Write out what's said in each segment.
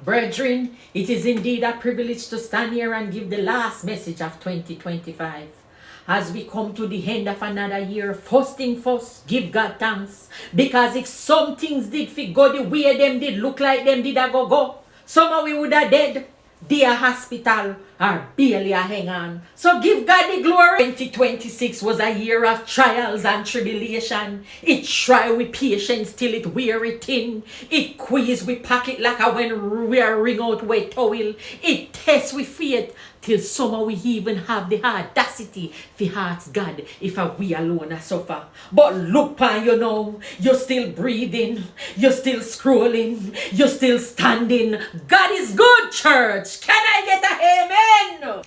Brethren, it is indeed a privilege to stand here and give the last message of 2025. As we come to the end of another year, first thing first, give God thanks. Because if some things did fit go the way them did look like them did a go, some of we would have dead. Dear hospital or barely a hang on. So give God the glory. 2026 was a year of trials and tribulation. It try with patience till it wear it thin. It squeeze with pocket like a when we are ring out with towel. It test with faith till somehow we even have the audacity to ask God if we alone are suffer. But look pan you know, you're still breathing, you're still scrolling, you're still standing. God is good, church. Can I get a amen?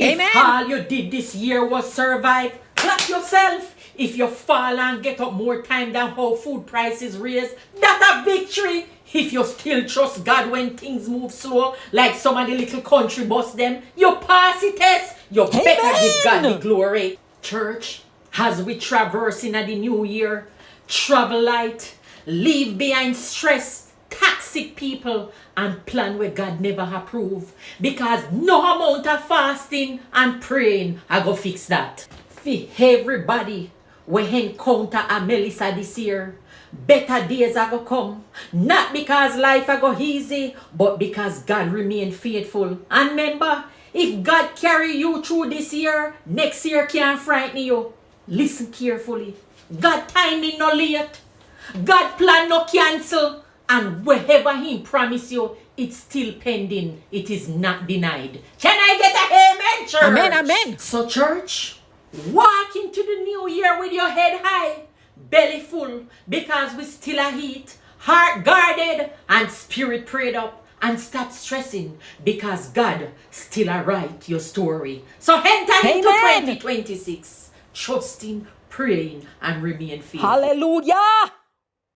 Amen. If all you did this year was survive, clap yourself. If you fall and get up more time than how food prices raise, that's a victory. If you still trust God when things move slow, like some of the little country bus them, you pass the test. You better give God the glory. Church, as we traverse in the new year, travel light, leave behind stress, toxic people, and plan where God never approve. Because no amount of fasting and praying I go fix that. For everybody we encounter a Melissa this year, better days are gonna come. Not because life are go easy, but because God remain faithful. And remember, if God carry you through this year, next year can't frighten you. Listen carefully. God timing no late. God plan no cancel. And wherever He promise you, it's still pending. It is not denied. Can I get a amen, church? Amen, amen. So, church, walk into the new year with your head high, belly full, because we still a heat, heart guarded, and spirit prayed up. And stop stressing, because God still a write your story. So enter into 2026, trusting, praying, and remain faithful. Hallelujah.